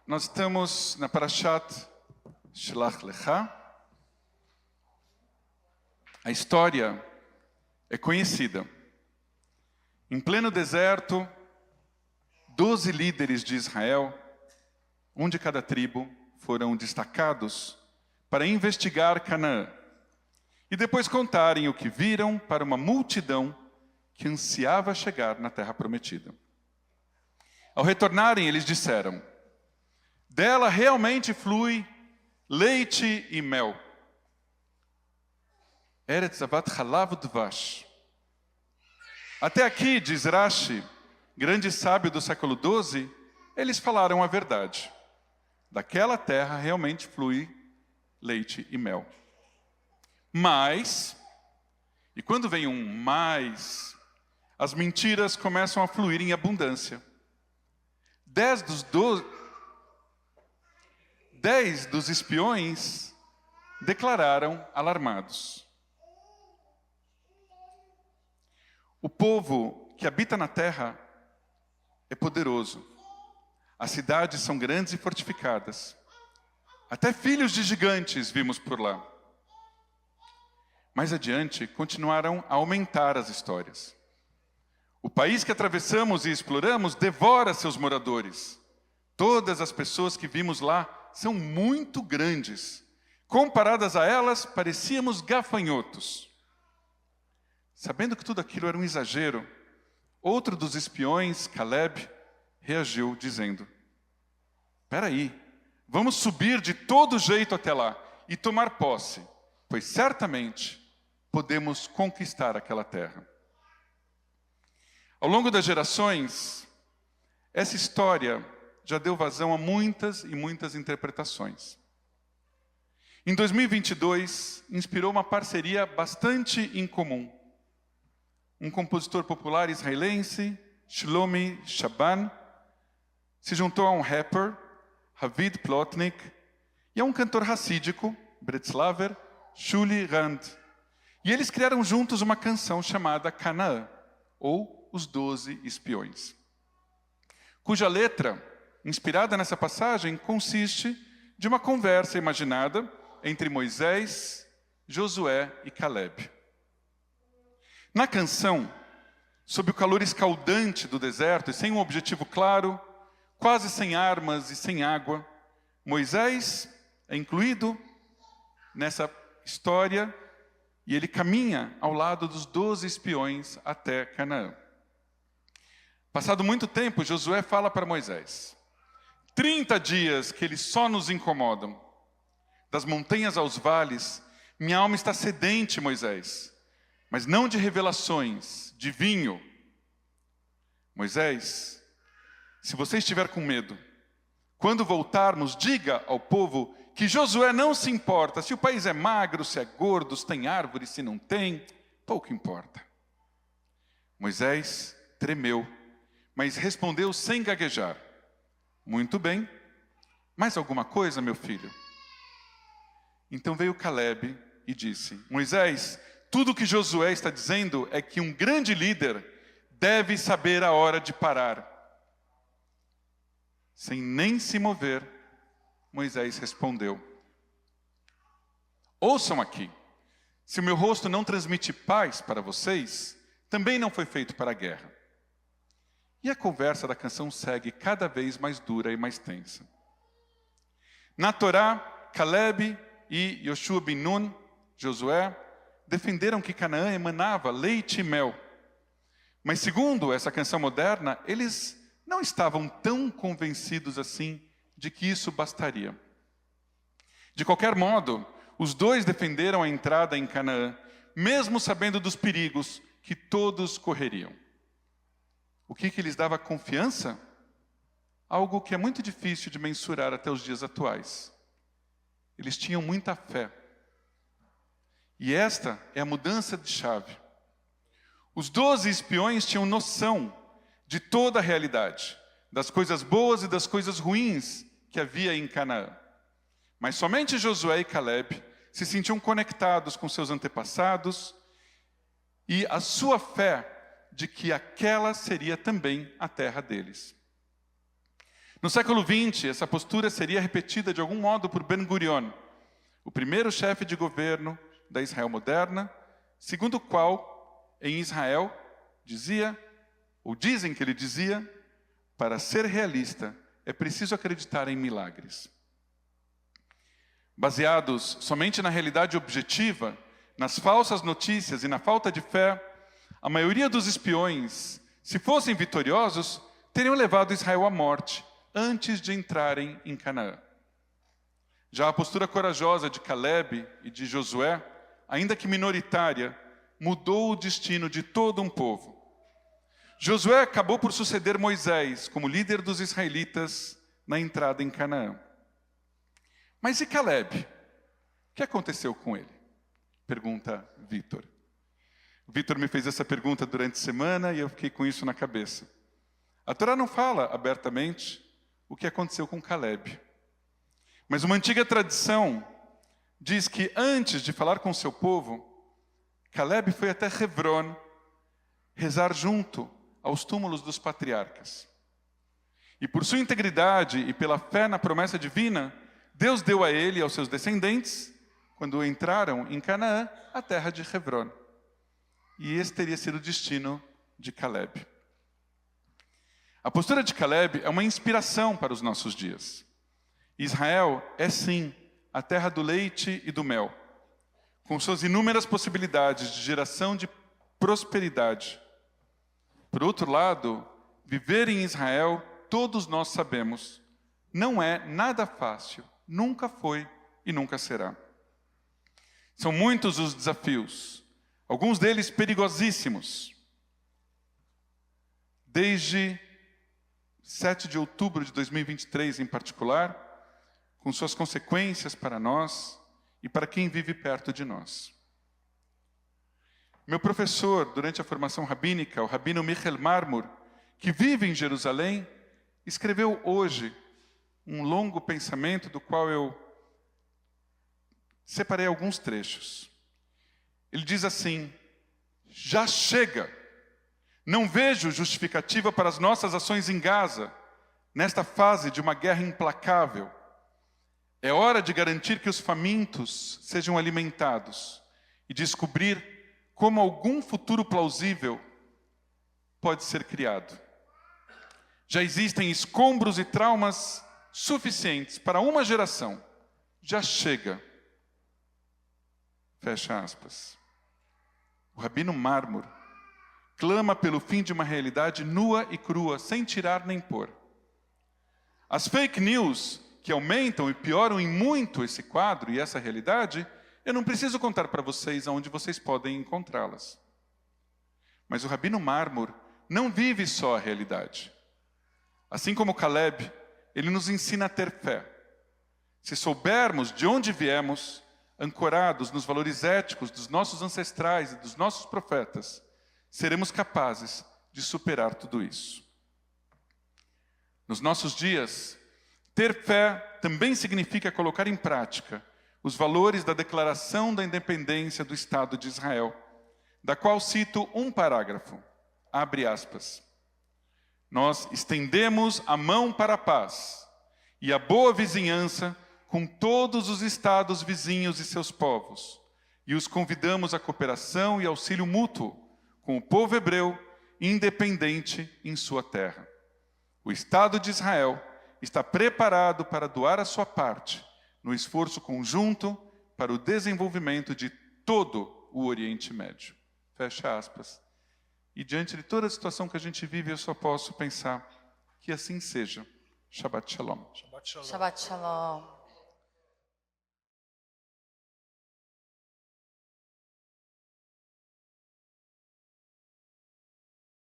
Nós estamos na Parashat Shlach Lecha. A história é conhecida. Em pleno deserto, 12 líderes de Israel, um de cada tribo, foram destacados para investigar Canaã e depois contarem o que viram para uma multidão que ansiava chegar na terra prometida. Ao retornarem, eles disseram: dela realmente flui leite e mel. Eretz zavat chalav udvash. Até aqui, diz Rashi, grande sábio do século XII, eles falaram a verdade. Daquela terra realmente flui leite e mel. Mas, e quando vem um mais, as mentiras começam a fluir em abundância. 10 dos espiões declararam alarmados: o povo que habita na terra é poderoso. As cidades são grandes e fortificadas. Até filhos de gigantes vimos por lá. Mais adiante, continuaram a aumentar as histórias. O país que atravessamos e exploramos devora seus moradores. Todas as pessoas que vimos lá são muito grandes. Comparadas a elas, parecíamos gafanhotos. Sabendo que tudo aquilo era um exagero, outro dos espiões, Caleb, reagiu dizendo: espera aí, vamos subir de todo jeito até lá e tomar posse, pois certamente podemos conquistar aquela terra. Ao longo das gerações, essa história já deu vazão a muitas e muitas interpretações. Em 2022, inspirou uma parceria bastante incomum. Um compositor popular israelense, Shlomi Shaban, se juntou a um rapper, Havid Plotnik, e a um cantor racídico, Bretzlaver Shuli Rand. E eles criaram juntos uma canção chamada Canaã, ou Os 12 Espiões, cuja letra, inspirada nessa passagem, consiste de uma conversa imaginada entre Moisés, Josué e Caleb. Na canção, sob o calor escaldante do deserto e sem um objetivo claro, quase sem armas e sem água, Moisés é incluído nessa história e ele caminha ao lado dos 12 espiões até Canaã. Passado muito tempo, Josué fala para Moisés: 30 dias que eles só nos incomodam. Das montanhas aos vales, minha alma está sedente, Moisés, mas não de revelações, de vinho. Moisés, se você estiver com medo, quando voltarmos, diga ao povo que Josué não se importa se o país é magro, se é gordo, se tem árvore, se não tem, pouco importa. Moisés tremeu, mas respondeu sem gaguejar: muito bem, mais alguma coisa, meu filho? Então veio Caleb e disse: Moisés, tudo o que Josué está dizendo é que um grande líder deve saber a hora de parar. Sem nem se mover, Moisés respondeu: ouçam aqui, se o meu rosto não transmite paz para vocês, também não foi feito para a guerra. E a conversa da canção segue cada vez mais dura e mais tensa. Na Torá, Caleb e Yoshua bin Nun, Josué, defenderam que Canaã emanava leite e mel. Mas segundo essa canção moderna, eles não estavam tão convencidos assim de que isso bastaria. De qualquer modo, os dois defenderam a entrada em Canaã, mesmo sabendo dos perigos que todos correriam. O que lhes dava confiança? Algo que é muito difícil de mensurar até os dias atuais. Eles tinham muita fé. E esta é a mudança de chave. Os 12 espiões tinham noção de toda a realidade, das coisas boas e das coisas ruins que havia em Canaã. Mas somente Josué e Caleb se sentiam conectados com seus antepassados e a sua fé de que aquela seria também a terra deles. No século XX, essa postura seria repetida de algum modo por Ben-Gurion, o primeiro chefe de governo da Israel moderna, segundo o qual, em Israel, dizia, ou dizem que ele dizia, para ser realista, é preciso acreditar em milagres. Baseados somente na realidade objetiva, nas falsas notícias e na falta de fé, a maioria dos espiões, se fossem vitoriosos, teriam levado Israel à morte antes de entrarem em Canaã. Já a postura corajosa de Caleb e de Josué, ainda que minoritária, mudou o destino de todo um povo. Josué acabou por suceder Moisés como líder dos israelitas na entrada em Canaã. Mas e Caleb? O que aconteceu com ele? Pergunta Vitor. Vitor me fez essa pergunta durante a semana e eu fiquei com isso na cabeça. A Torá não fala abertamente o que aconteceu com Caleb. Mas uma antiga tradição diz que antes de falar com seu povo, Caleb foi até Hebron rezar junto aos túmulos dos patriarcas. E por sua integridade e pela fé na promessa divina, Deus deu a ele e aos seus descendentes, quando entraram em Canaã, a terra de Hebron. E esse teria sido o destino de Caleb. A postura de Caleb é uma inspiração para os nossos dias. Israel é sim a terra do leite e do mel, com suas inúmeras possibilidades de geração de prosperidade. Por outro lado, viver em Israel, todos nós sabemos, não é nada fácil, nunca foi e nunca será. São muitos os desafios, alguns deles perigosíssimos. Desde 7 de outubro de 2023, em particular, com suas consequências para nós e para quem vive perto de nós. Meu professor, durante a formação rabínica, o rabino Michel Marmor, que vive em Jerusalém, escreveu hoje um longo pensamento do qual eu separei alguns trechos. Ele diz assim: já chega! Não vejo justificativa para as nossas ações em Gaza, nesta fase de uma guerra implacável. É hora de garantir que os famintos sejam alimentados e descobrir como algum futuro plausível pode ser criado. Já existem escombros e traumas suficientes para uma geração. Já chega. Fecha aspas. O rabino Marmor clama pelo fim de uma realidade nua e crua, sem tirar nem pôr. As fake news, que aumentam e pioram em muito esse quadro e essa realidade, eu não preciso contar para vocês aonde vocês podem encontrá-las. Mas o rabino Marmor não vive só a realidade. Assim como Caleb, ele nos ensina a ter fé. Se soubermos de onde viemos, ancorados nos valores éticos dos nossos ancestrais e dos nossos profetas, seremos capazes de superar tudo isso. Nos nossos dias, ter fé também significa colocar em prática os valores da Declaração da Independência do Estado de Israel, da qual cito um parágrafo, abre aspas. Nós estendemos a mão para a paz e a boa vizinhança com todos os estados vizinhos e seus povos, e os convidamos à cooperação e auxílio mútuo com o povo hebreu independente em sua terra. O Estado de Israel está preparado para doar a sua parte no esforço conjunto para o desenvolvimento de todo o Oriente Médio. Fecha aspas. E diante de toda a situação que a gente vive, eu só posso pensar que assim seja. Shabbat Shalom. Shabbat Shalom.